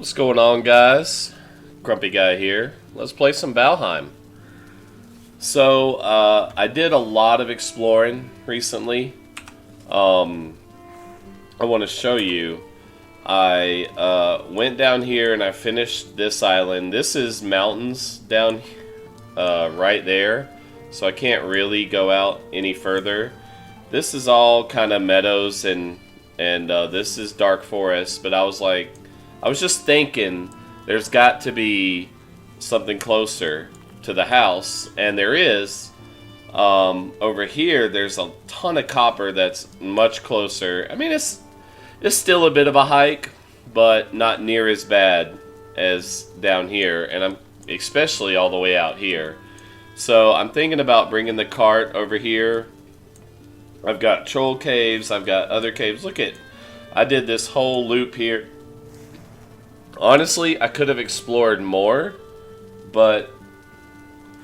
What's going on, guys? Grumpy Guy here. Let's play some Valheim. I did a lot of exploring recently. I want to show you. I went down here and I finished this island. This is mountains down right there, so I can't really go out any further. This is all kind of meadows and this is dark forest, but I was just thinking there's got to be something closer to the house, and there is. Over here, there's a ton of copper that's much closer. I mean, it's still a bit of a hike, but not near as bad as down here, and I'm especially all the way out here. So I'm thinking about bringing the cart over here. I've got troll caves, I've got other caves. Look at, I did this whole loop here. Honestly, I could have explored more, but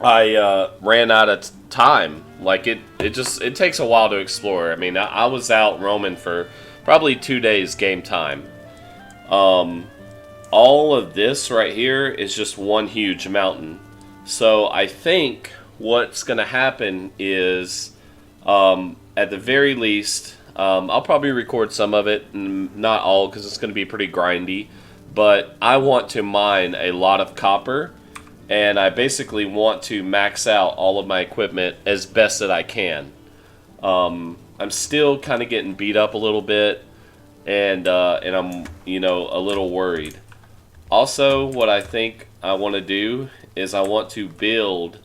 I ran out of time. Like it takes a while to explore. I mean, I was out roaming for probably 2 days game time. All of this right here is just one huge mountain. So I think what's going to happen is, at the very least, I'll probably record some of it, not all because it's going to be pretty grindy. But I want to mine a lot of copper, and I basically want to max out all of my equipment as best that I can. I'm still kind of getting beat up a little bit, and I'm a little worried. Also, what I think I want to do is I want to build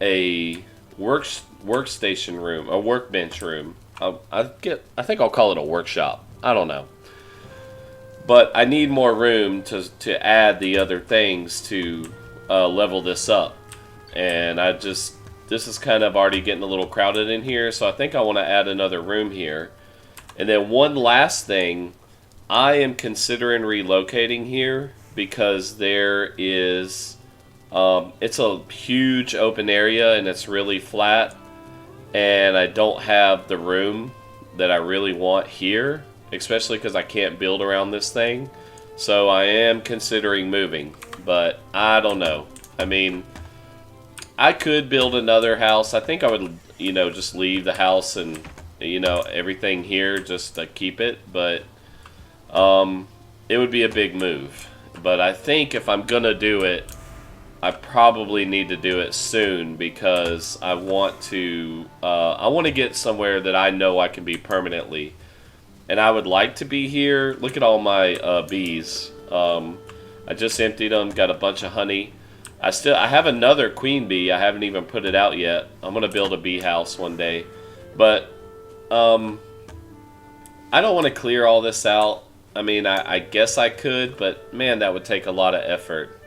a workstation room, a workbench room. I think I'll call it a workshop. I don't know. But I need more room to add the other things to level this up. And this is kind of already getting a little crowded in here, so I think I want to add another room here. And then one last thing, I am considering relocating here because there is, it's a huge open area and it's really flat. And I don't have the room that I really want here, especially because I can't build around this thing. So I am considering moving, but I don't know. I mean, I could build another house. I think I would, just leave the house and, everything here just to keep it, but it would be a big move. But I think if I'm gonna do it, I probably need to do it soon because I want to get somewhere that I know I can be permanently. And I would like to be here. Look at all my bees. I just emptied them, got a bunch of honey. I have another queen bee. I haven't even put it out yet. I'm going to build a bee house one day. But I don't want to clear all this out. I mean, I guess I could, but man, that would take a lot of effort.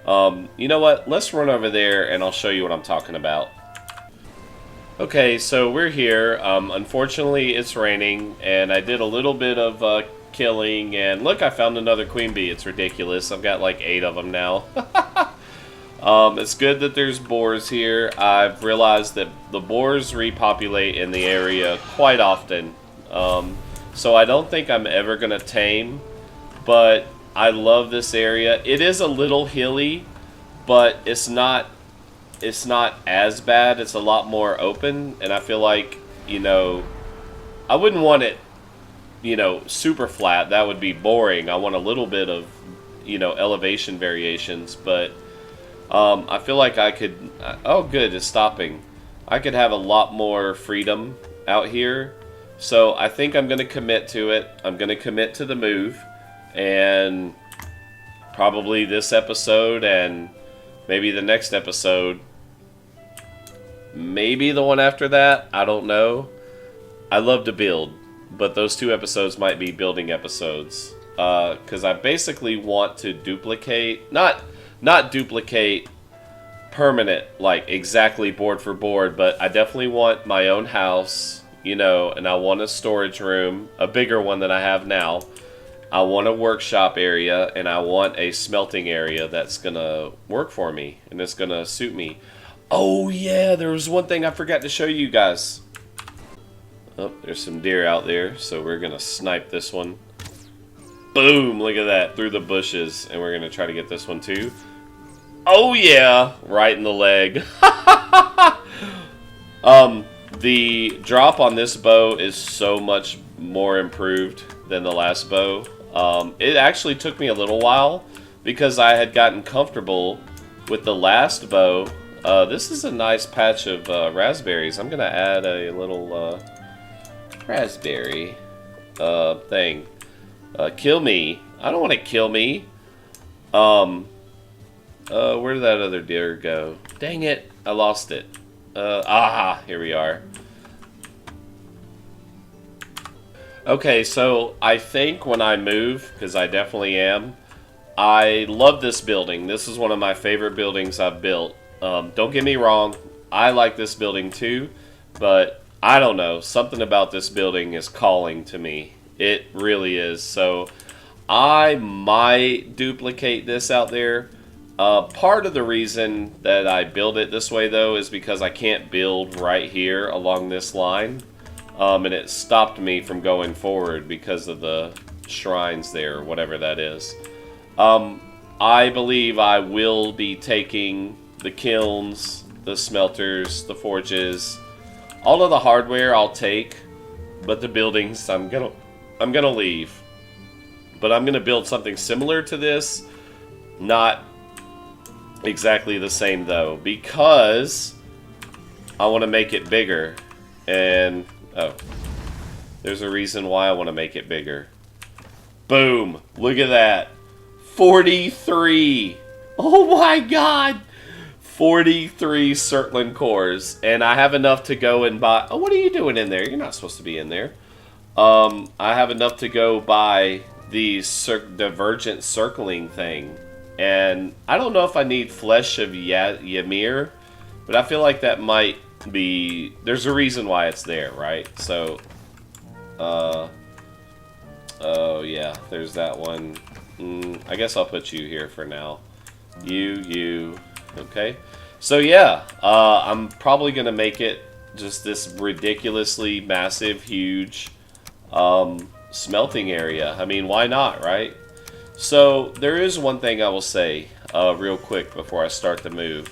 You know what? Let's run over there and I'll show you what I'm talking about. Okay, so we're here. Unfortunately, it's raining, and I did a little bit of killing, and look, I found another queen bee. It's ridiculous. I've got like 8 of them now. It's good that there's boars here. I've realized that the boars repopulate in the area quite often. So I don't think I'm ever going to tame, but I love this area. It is a little hilly, but it's not as bad. It's a lot more open, and I feel like, I wouldn't want it, super flat. That would be boring. I want a little bit of, elevation variations, but I feel like I could, oh good, it's stopping. I could have a lot more freedom out here, so I think I'm going to commit to it. I'm going to commit to the move, and probably this episode and maybe the next episode, maybe the one after that, I don't know. I love to build, but those 2 episodes might be building episodes. Because I basically want to duplicate, not duplicate permanent, like exactly board for board, but I definitely want my own house, and I want a storage room, a bigger one than I have now. I want a workshop area, and I want a smelting area that's going to work for me, and it's going to suit me. Oh yeah, there was one thing I forgot to show you guys. Oh, there's some deer out there, so we're going to snipe this one. Boom, look at that, through the bushes. And we're going to try to get this one too. Oh yeah, right in the leg. The drop on this bow is so much more improved than the last bow. It actually took me a little while because I had gotten comfortable with the last bow. This is a nice patch of raspberries. I'm going to add a little raspberry thing. Kill me. I don't want to kill me. Where did that other deer go? Dang it. I lost it. Here we are. Okay, so I think when I move, because I definitely am, I love this building. This is one of my favorite buildings I've built. Don't get me wrong, I like this building too, but I don't know, something about this building is calling to me. It really is. So I might duplicate this out there. Part of the reason that I build it this way though is because I can't build right here along this line. And it stopped me from going forward because of the shrines there, or whatever that is. I believe I will be taking the kilns, the smelters, the forges, all of the hardware I'll take, but the buildings I'm gonna leave. But I'm gonna build something similar to this, not exactly the same though, because I want to make it bigger. And oh, there's a reason why I want to make it bigger. Boom! Look at that. 43! Oh my god! 43 Cirtland cores. And I have enough to go and buy... Oh, what are you doing in there? You're not supposed to be in there. I have enough to go buy the divergent circling thing. And I don't know if I need Flesh of Ymir, but I feel like that might be... There's a reason why it's there, right? So, oh yeah, there's that one. I guess I'll put you here for now. You, okay. So yeah, I'm probably gonna make it just this ridiculously massive, huge smelting area. I mean, why not, right? So there is one thing I will say real quick before I start the move.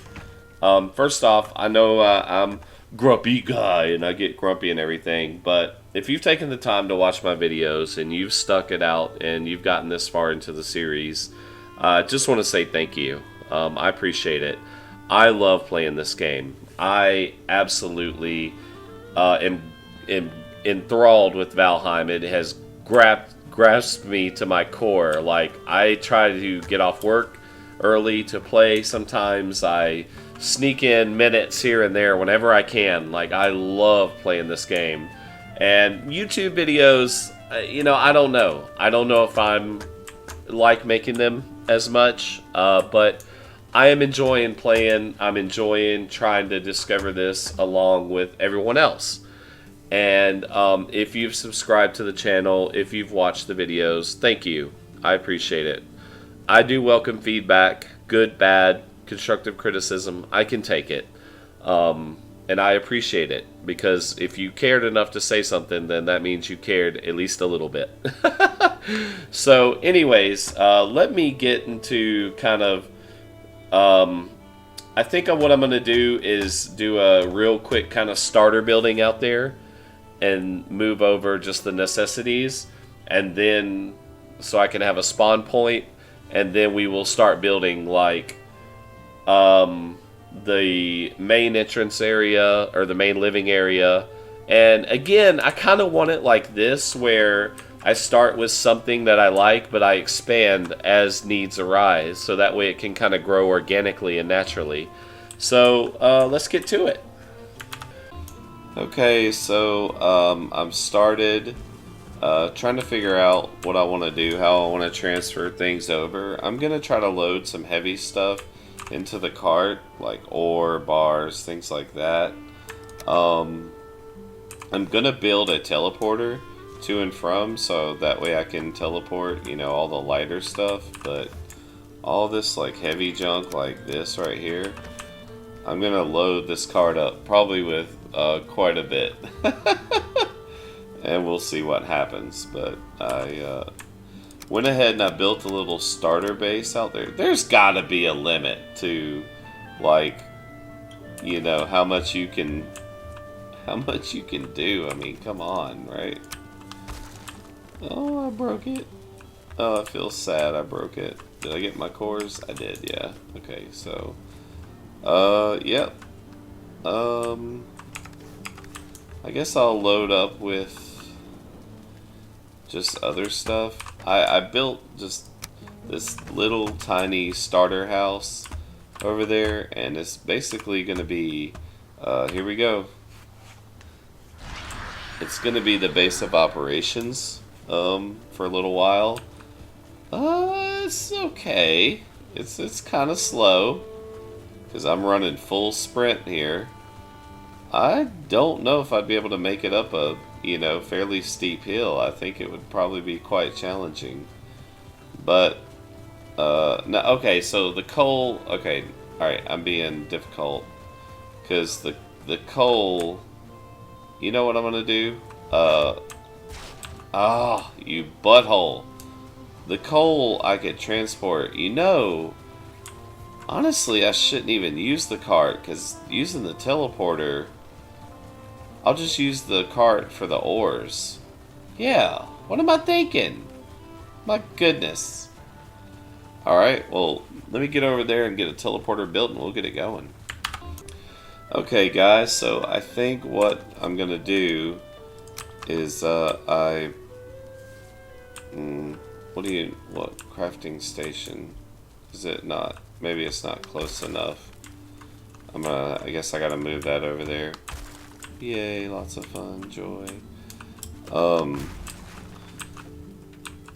First off, I know I'm grumpy guy and I get grumpy and everything, but if you've taken the time to watch my videos and you've stuck it out and you've gotten this far into the series, I just want to say thank you. I appreciate it. I love playing this game. I absolutely am enthralled with Valheim. It has grasped me to my core. Like, I try to get off work early to play. Sometimes I sneak in minutes here and there whenever I can. Like, I love playing this game. And YouTube videos, you know, I don't know. I don't know if I'm like making them as much, but I am enjoying playing. I'm enjoying trying to discover this along with everyone else. And if you've subscribed to the channel, if you've watched the videos, thank you. I appreciate it. I do welcome feedback, good, bad, constructive criticism. I can take it. And I appreciate it, because if you cared enough to say something, then that means you cared at least a little bit. So anyways, let me get into kind of, I think what I'm going to do is do a real quick kind of starter building out there and move over just the necessities, and then so I can have a spawn point, and then we will start building like the main entrance area or the main living area. And again, I kind of want it like this, where I start with something that I like, but I expand as needs arise, so that way it can kind of grow organically and naturally. So let's get to it. Okay, so I'm started trying to figure out what I want to do, how I want to transfer things over. I'm going to try to load some heavy stuff into the cart, like ore, bars, things like that. I'm going to build a teleporter to and from, so that way I can teleport, you know, all the lighter stuff. But all this like heavy junk like this right here, I'm going to load this cart up, probably with quite a bit. And we'll see what happens. But I went ahead and I built a little starter base out there. There's got to be a limit to, like, you know, how much you can do. I mean, come on, right? Oh, I broke it. Oh, I feel sad I broke it. Did I get my cores? I did, yeah. Okay, so, yep. I guess I'll load up with just other stuff. I built just this little tiny starter house over there, and it's basically going to be, here we go. It's going to be the base of operations for a little while. It's okay. It's kind of slow because I'm running full sprint here. I don't know if I'd be able to make it up a, you know, fairly steep hill. I think it would probably be quite challenging. But, no, okay, so the coal, okay, alright, I'm being difficult. Because the coal, you know what I'm going to do? You butthole. The coal I could transport, you know, honestly, I shouldn't even use the cart, because using the teleporter, I'll just use the cart for the ores. Yeah, what am I thinking? My goodness. Alright, well, let me get over there and get a teleporter built and we'll get it going. Okay, guys, so I think what I'm going to do is, what crafting station? Is it not? Maybe it's not close enough. I guess I gotta move that over there. Yay, lots of fun, joy.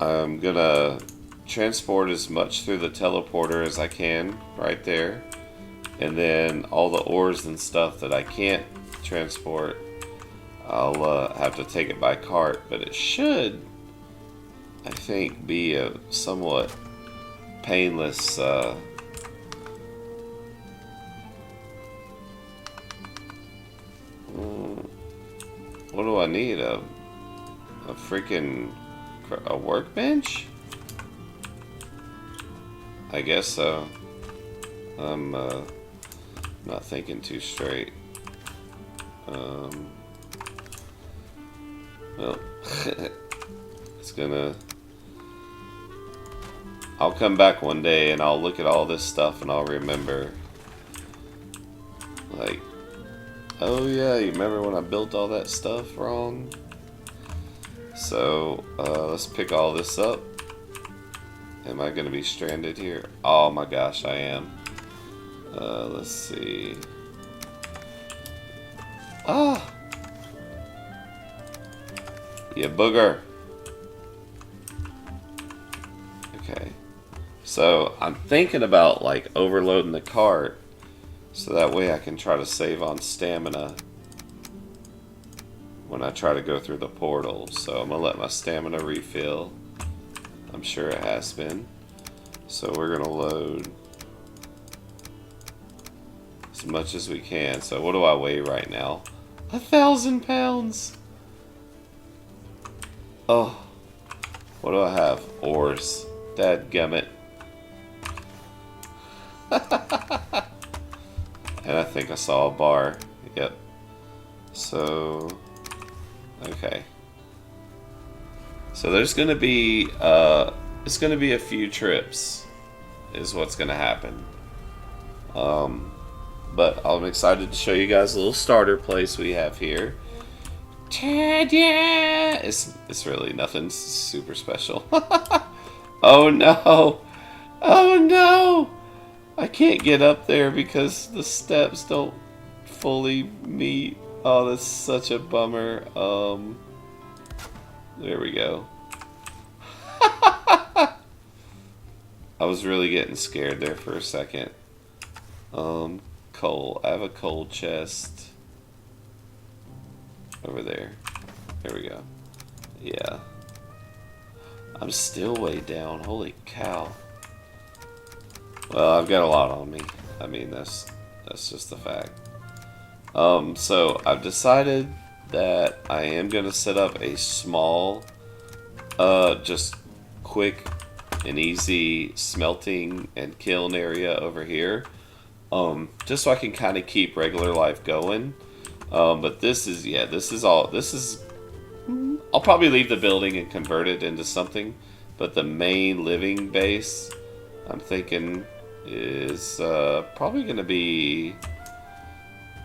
I'm gonna transport as much through the teleporter as I can right there. And then all the ores and stuff that I can't transport, I'll have to take it by cart. But it should, I think, be a somewhat painless what do I need? A freaking workbench? I guess so. I'm not thinking too straight. Well, it's gonna. I'll come back one day and I'll look at all this stuff and I'll remember. Like, oh yeah, you remember when I built all that stuff wrong? So, let's pick all this up. Am I gonna be stranded here? Oh my gosh, I am. Let's see. Ah! You booger! Okay. So, I'm thinking about, like, overloading the cart so that way I can try to save on stamina when I try to go through the portal. So, I'm gonna let my stamina refill. I'm sure it has been. So, we're gonna load as much as we can. So, what do I weigh right now? 1,000 pounds! Oh. What do I have? Ores. Dadgummit. And I think I saw a bar. Yep. So, okay. So there's gonna be it's gonna be a few trips, is what's gonna happen. But I'm excited to show you guys a little starter place we have here. Ta-da! It's really nothing super special. Oh no! Oh no! I can't get up there because the steps don't fully meet. Oh, that's such a bummer. There we go. I was really getting scared there for a second. Coal. I have a coal chest over there. There we go. Yeah. I'm still way down. Holy cow. Well, I've got a lot on me. I mean, that's just the fact. So I've decided that I am gonna set up a small, just quick and easy smelting and kiln area over here. Just so I can kind of keep regular life going. But this is, yeah, this is all, this is, I'll probably leave the building and convert it into something. But the main living base, I'm thinking, is probably going to be,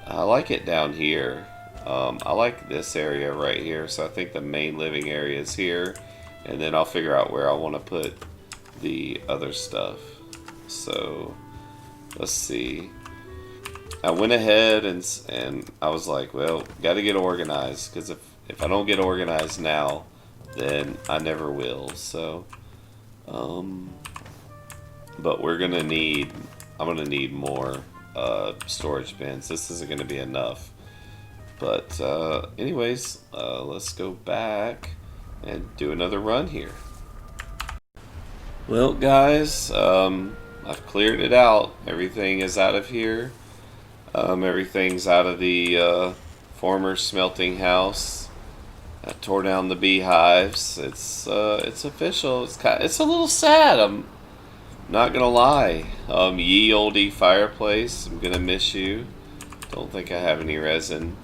I like it down here. I like this area right here, so I think the main living area is here. And then I'll figure out where I want to put the other stuff. So, let's see. I went ahead and I was like, well, got to get organized, because if I don't get organized now, then I never will. So, but we're gonna need, I'm gonna need more storage bins. This isn't gonna be enough. But anyways, let's go back and do another run here. Well, guys, I've cleared it out. Everything is out of here. Everything's out of the former smelting house. I tore down the beehives. It's official. It's a little sad. I'm not gonna lie. Ye olde fireplace, I'm gonna miss you. Don't think I have any resin.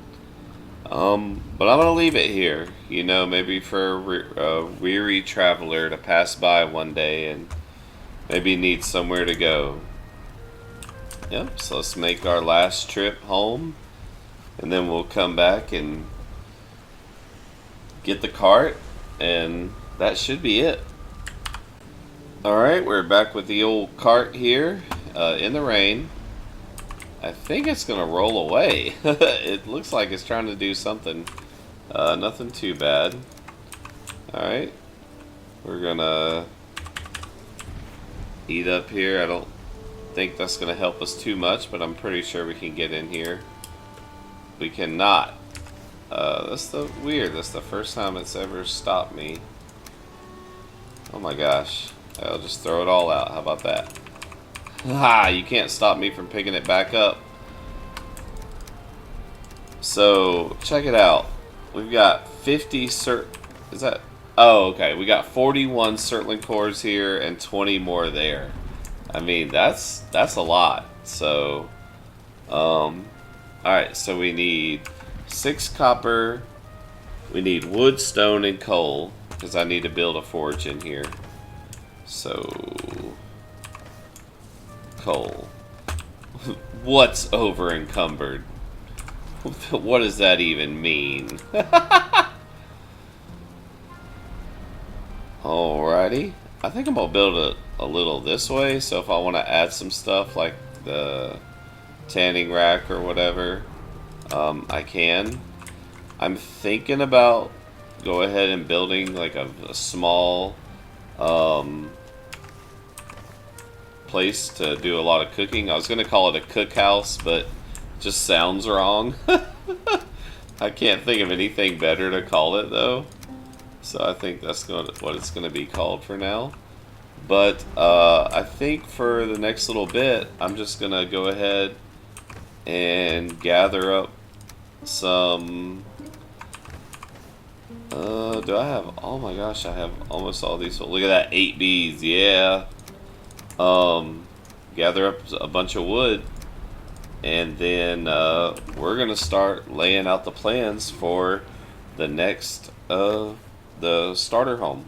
But I'm gonna leave it here. You know, maybe for a weary traveler to pass by one day and maybe need somewhere to go. Yep, so let's make our last trip home, and then we'll come back and get the cart, and that should be it. Alright, we're back with the old cart here in the rain. I think it's gonna roll away. It looks like it's trying to do something. Nothing too bad. Alright, we're gonna eat up here. I don't think that's gonna help us too much, but I'm pretty sure we can get in here. We cannot. That's weird. That's the first time it's ever stopped me. Oh my gosh. I'll just throw it all out. How about that? Ha! You can't stop me from picking it back up. So, check it out. We've got 50 is that? Oh, okay. We got 41 circling cores here and 20 more there. I mean, that's a lot. So, alright, so we need 6 copper. We need wood, stone, and coal, because I need to build a forge in here. So, coal. What's over encumbered? What does that even mean? Alrighty. I think I'm going to build a little this way, so if I want to add some stuff like the tanning rack or whatever, I can. I'm thinking about go ahead and building like a small place to do a lot of cooking. I was going to call it a cookhouse, but it just sounds wrong. I can't think of anything better to call it though. So I think that's what it's going to be called for now. But I think for the next little bit, I'm just going to go ahead and gather up some... do I have... Oh my gosh, I have almost all these. Look at that, 8 bees, yeah. Gather up a bunch of wood. And then we're going to start laying out the plans for the next... the starter home.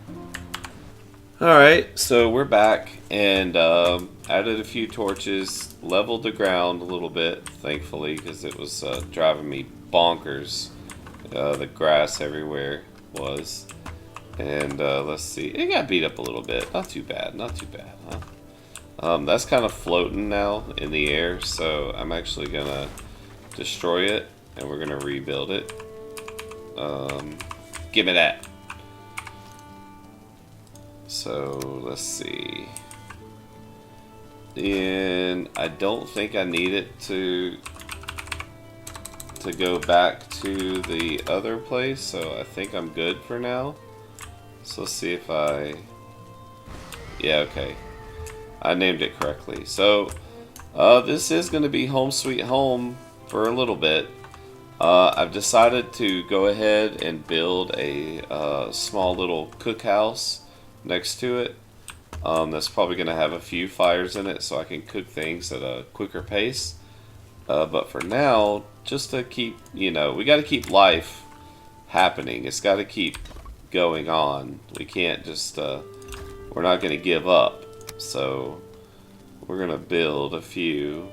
Alright, so we're back and added a few torches, leveled the ground a little bit, thankfully, because it was driving me bonkers. The grass everywhere was. And let's see, it got beat up a little bit. Not too bad, not too bad, huh? That's kind of floating now in the air, so I'm actually gonna destroy it and we're gonna rebuild it. Give me that. So let's see. And I don't think I need it to go back to the other place, so I think I'm good for now. So let's see if I... Yeah, okay. I named it correctly. So this is going to be Home Sweet Home for a little bit. I've decided to go ahead and build a small little cookhouse next to it. That's probably going to have a few fires in it so I can cook things at a quicker pace. But for now, just to keep, we got to keep life happening. It's got to keep going on. We can't just, we're not going to give up. So we're going to build a few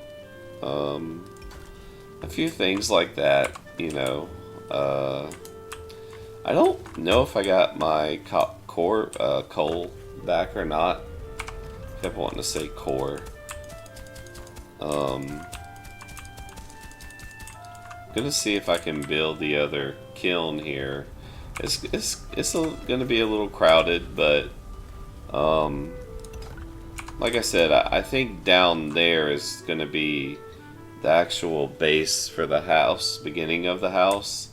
things like that, I don't know if I got my coal back or not. I kept wanting to say core. Gonna see if I can build the other kiln here. It's gonna be a little crowded, but like I said, I think down there is gonna be the actual base for the house, beginning of the house,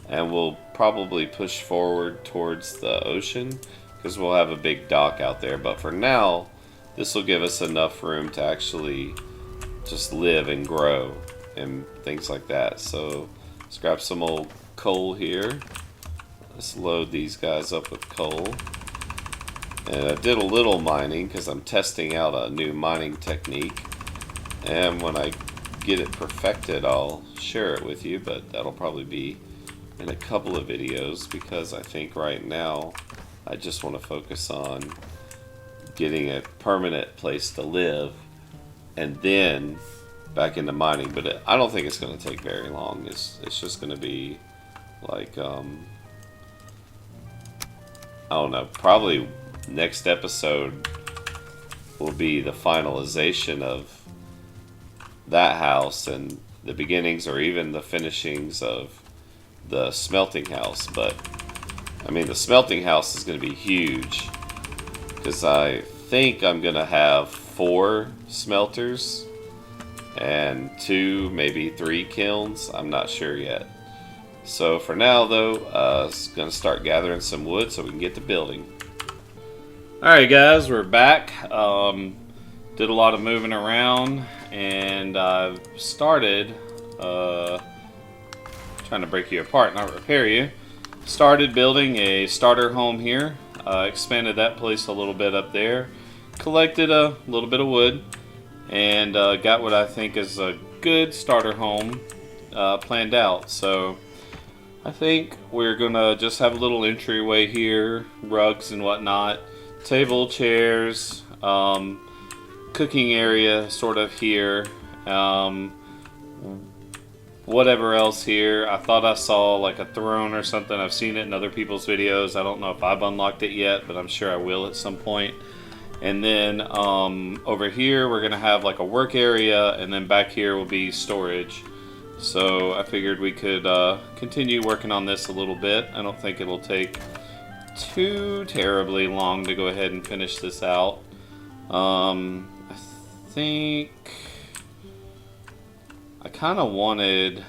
and we'll probably push forward towards the ocean because we'll have a big dock out there. But for now, this will give us enough room to actually just live and grow and things like that. So let's grab some old coal here. Let's load these guys up with coal. And I did a little mining because I'm testing out a new mining technique, and when I get it perfected, I'll share it with you, but that'll probably be in a couple of videos because I think right now I just want to focus on getting a permanent place to live and then back into mining. But I don't think it's going to take very long. It's just going to be like I don't know, probably next episode will be the finalization of that house and the beginnings or even the finishings of the smelting house. But I mean, the smelting house is going to be huge because I think I'm going to have 4 smelters and 2, maybe 3 kilns. I'm not sure yet. So for now though, it's going to start gathering some wood so we can get to building. Alright guys, we're back. Did a lot of moving around, and I've started trying to break you apart, not repair you. Started building a starter home here. Expanded that place a little bit up there. Collected a little bit of wood, and got what I think is a good starter home planned out. So I think we're gonna just have a little entryway here, rugs and whatnot, table, chairs, cooking area sort of here, whatever else here. I thought I saw like a throne or something. I've seen it in other people's videos. I don't know if I've unlocked it yet, but I'm sure I will at some point. And then over here we're gonna have like a work area, and then back here will be storage. So I figured we could continue working on this a little bit. I don't think it'll take too terribly long to go ahead and finish this out. I think I kind of wanted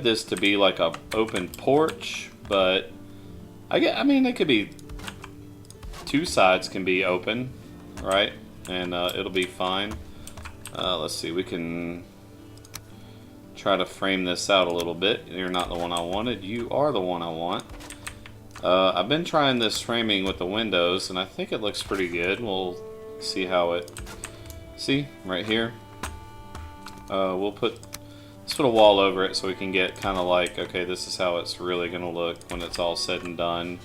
this to be like a open porch, but I mean it could be 2 sides can be open, right? And it'll be fine. Let's see, we can try to frame this out a little bit. You're not the one I wanted, you are the one I want. I've been trying this framing with the windows, and I think it looks pretty good. We'll see how it... See, right here. Let's put a wall over it so we can get kind of like, okay, this is how it's really going to look when it's all said and done.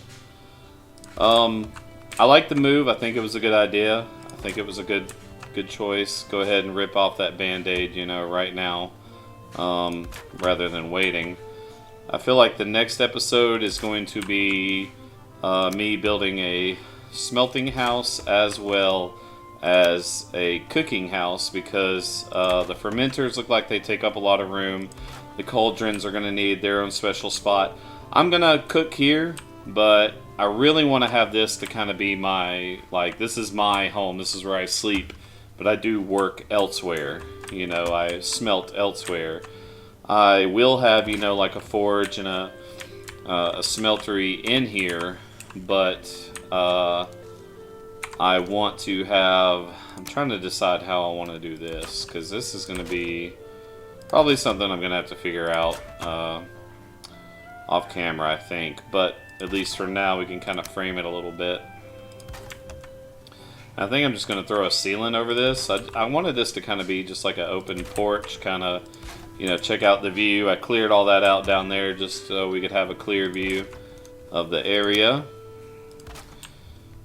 I like the move. I think it was a good idea. I think it was a good choice. Go ahead and rip off that band-aid, right now, rather than waiting. I feel like the next episode is going to be me building a smelting house as well as a cooking house, because the fermenters look like they take up a lot of room. The cauldrons are going to need their own special spot. I'm going to cook here, but I really want to have this to kind of be my, like, this is my home. This is where I sleep, but I do work elsewhere. I smelt elsewhere. I will have, like a forge and a smeltery in here, but I want to have... I'm trying to decide how I want to do this, because this is going to be probably something I'm going to have to figure out off camera, I think. But at least for now, we can kind of frame it a little bit. I think I'm just going to throw a ceiling over this. I wanted this to kind of be just like an open porch, kind of, you know, check out the view. I cleared all that out down there just so we could have a clear view of the area.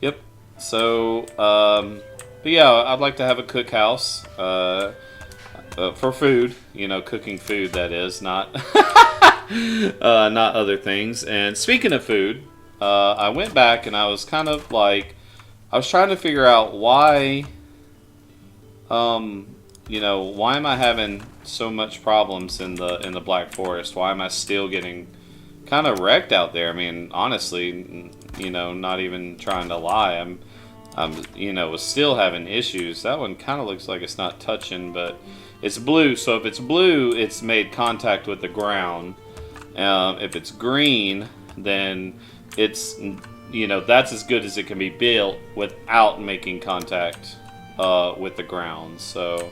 Yep. So, but yeah, I'd like to have a cookhouse for food. You know, cooking food, that is, not not other things. And speaking of food, I went back and I was kind of like, I was trying to figure out why, you know, why am I having so much problems in the Black Forest? Why am I still getting kind of wrecked out there? I mean, honestly, you know, not even trying to lie, I'm you know, was still having issues. That one kind of looks like it's not touching, but it's blue. So if it's blue, it's made contact with the ground. If it's green, then it's, you know, that's as good as it can be built without making contact with the ground. So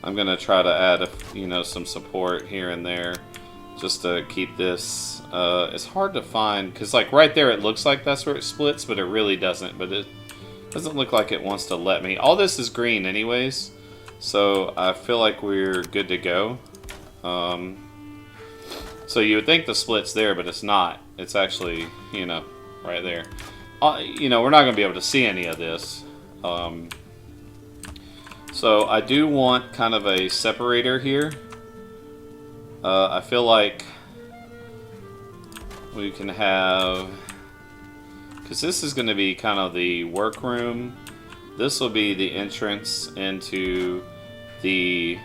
I'm gonna try to add you know, some support here and there just to keep this. It's hard to find because like right there it looks like that's where it splits, but it really doesn't. But it doesn't look like it wants to let me. All this is green anyways, so I feel like we're good to go. So you would think the split's there, but it's not. It's actually, you know, right there. You know, we're not going to be able to see any of this. So I do want kind of a separator here. I feel like we can have, because this is going to be kind of the workroom. This will be the entrance into the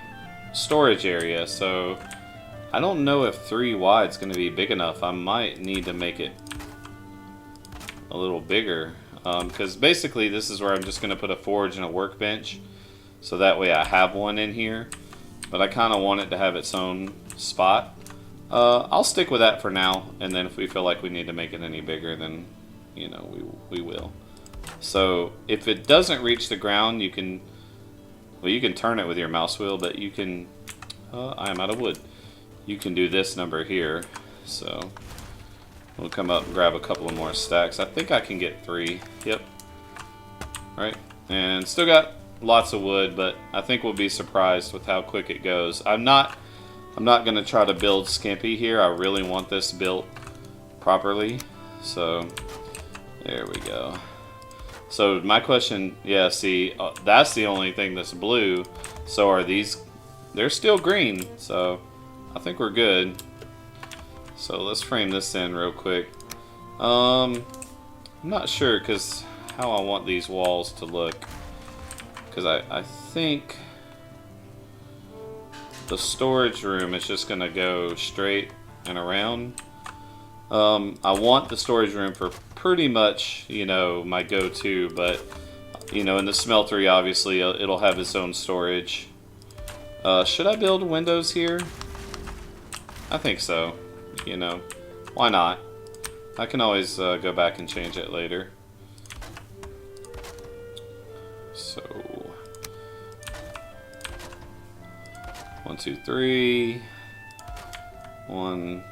storage area. So I don't know if 3 wide is going to be big enough. I might need to make it a little bigger, because basically this is where I'm just going to put a forge and a workbench, so that way I have one in here, but I kind of want it to have its own spot. I'll stick with that for now, and then if we feel like we need to make it any bigger, then, you know, we will. So if it doesn't reach the ground, you can, well, you can turn it with your mouse wheel, but you can, I am out of wood. You can do this number here, so we'll come up and grab a couple of more stacks. I think I can get 3. Yep. Right. And still got lots of wood, but I think we'll be surprised with how quick it goes. I'm not going to try to build skimpy here. I really want this built properly. So there we go. So my question, yeah, see, that's the only thing that's blue. So are these, they're still green. So I think we're good. So let's frame this in real quick. I'm not sure because how I want these walls to look. Because I think the storage room is just going to go straight and around. I want the storage room for pretty much, you know, my go-to, but, you know, in the smeltery, obviously, it'll have its own storage. Should I build windows here? I think so. You know, why not? I can always go back and change it later. So 1, 2, 3. 1.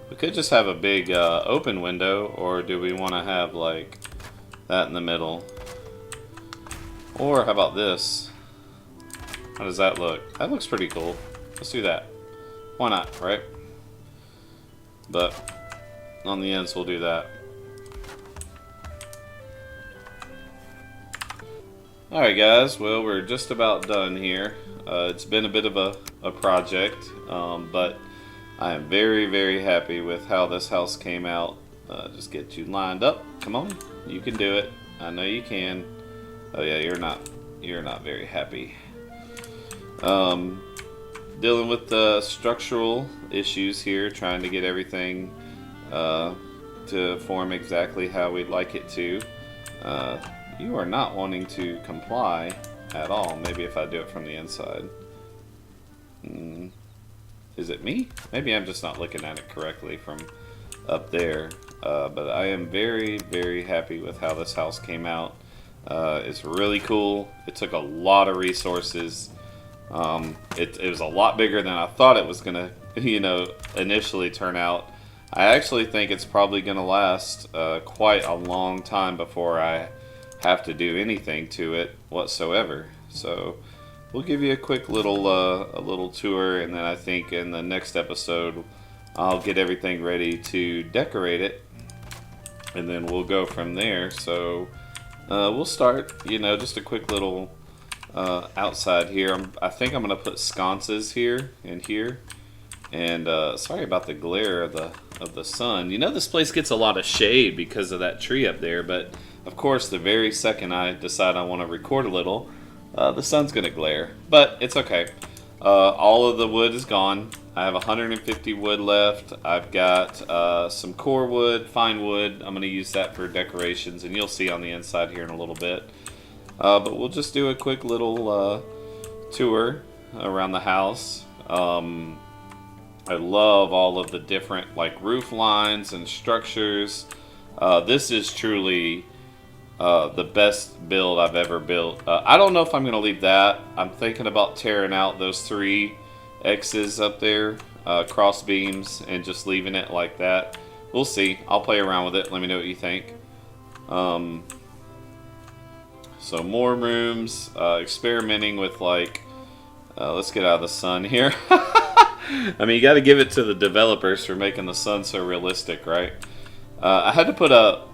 We could just have a big open window, or do we want to have like that in the middle? Or how about this? How does that look? That looks pretty cool. Let's do that. Why not, right? But on the ends we'll do that. Alright guys, well, we're just about done here. It's been a bit of a project, but I am very, very happy with how this house came out. Just get you lined up. Come on, you can do it. I know you can. Oh yeah, you're not very happy. Dealing with the structural issues here, trying to get everything to form exactly how we'd like it to. You are not wanting to comply at all. Maybe if I do it from the inside. Is it me? Maybe I'm just not looking at it correctly from up there. But I am very, very happy with how this house came out. It's really cool. It took a lot of resources. It was a lot bigger than I thought it was gonna, you know, initially turn out. I actually think it's probably going to last quite a long time before I have to do anything to it whatsoever. So we'll give you a quick little tour, and then I think in the next episode I'll get everything ready to decorate it, and then we'll go from there. So we'll start, just a quick little outside here. I think I'm gonna put sconces here and here. And sorry about the glare of the sun. This place gets a lot of shade because of that tree up there, but of course, the very second I decide I want to record a little, the sun's gonna glare. But it's okay. All of the wood is gone. I have 150 wood left. I've got some core wood, fine wood. I'm gonna use that for decorations, and you'll see on the inside here in a little bit. But we'll just do a quick little tour around the house. I love all of the different roof lines and structures. This is truly the best build I've ever built. I don't know if I'm going to leave that. I'm thinking about tearing out those 3 X's up there, cross beams, and just leaving it like that. We'll see. I'll play around with it. Let me know what you think. So more rooms, experimenting with let's get out of the sun here. I mean, you got to give it to the developers for making the sun so realistic, right? I had to put a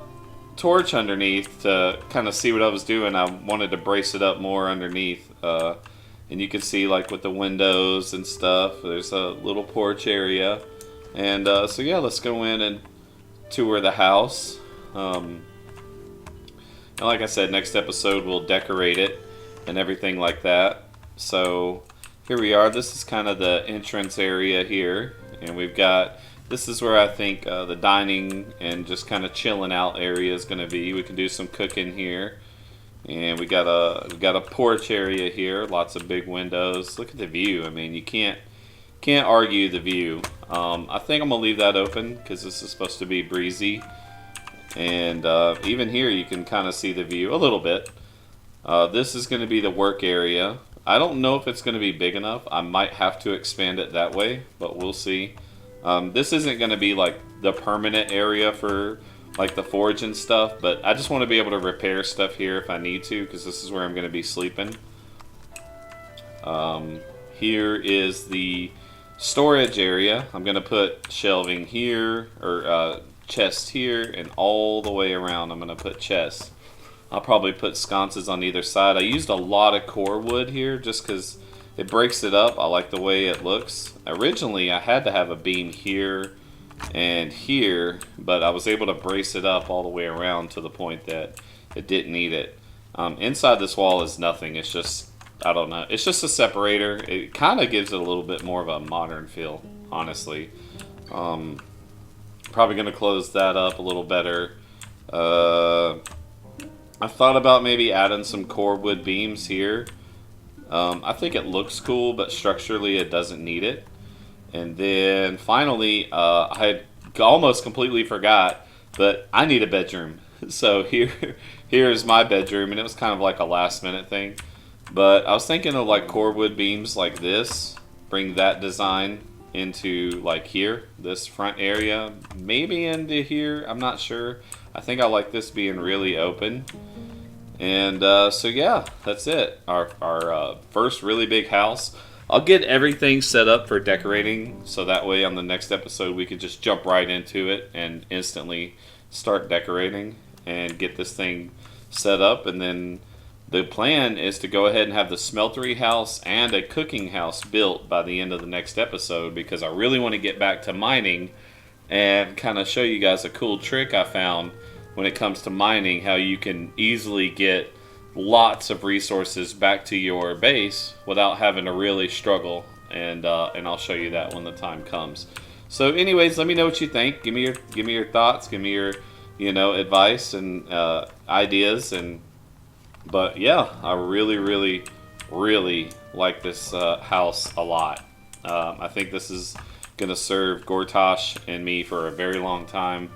torch underneath to kind of see what I was doing. I wanted to brace it up more underneath. And you can see, with the windows and stuff, there's a little porch area. And so, yeah, let's go in and tour the house. And like I said, next episode we'll decorate it and everything like that. So here we are. This is kind of the entrance area here, and this is where I think the dining and just kind of chilling out area is going to be. We can do some cooking here, and we got a porch area here. Lots of big windows. Look at the view. I mean, you can't argue the view. I think I'm gonna leave that open because this is supposed to be breezy, and even here you can kind of see the view a little bit. This is going to be the work area. I don't know if it's going to be big enough. I might have to expand it that way, but we'll see. This isn't going to be the permanent area for the forge and stuff, but I just want to be able to repair stuff here if I need to, because this is where I'm going to be sleeping. Here is the storage area. I'm going to put shelving here, or chests here, and all the way around I'm going to put chests. I'll probably put sconces on either side. I used a lot of core wood here just because it breaks it up. I like the way it looks. Originally, I had to have a beam here and here, but I was able to brace it up all the way around to the point that it didn't need it. Inside this wall is nothing. It's just, I don't know. It's just a separator. It kind of gives it a little bit more of a modern feel, honestly. Probably going to close that up a little better. I thought about maybe adding some core wood beams here. I think it looks cool, but structurally it doesn't need it. And then finally, I had almost completely forgot, but I need a bedroom. So here's my bedroom, and it was kind of like a last minute thing. But I was thinking of core wood beams like this, bring that design into here, this front area, maybe into here, I'm not sure. I think I like this being really open. And so yeah, that's it. Our first really big house. I'll get everything set up for decorating, so that way on the next episode we could just jump right into it and instantly start decorating and get this thing set up. And then the plan is to go ahead and have the smeltery house and a cooking house built by the end of the next episode, because I really want to get back to mining and kind of show you guys a cool trick I found when it comes to mining, how you can easily get lots of resources back to your base without having to really struggle, and I'll show you that when the time comes. So anyways, let me know what you think. Give me your thoughts, give me your advice and ideas. But yeah, I really like this house a lot. I think this is gonna serve Gortash and me for a very long time,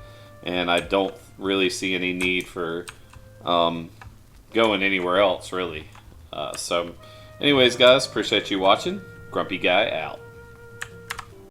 and I don't really see any need for going anywhere else, really. So anyways, guys, appreciate you watching. Grumpy Guy out.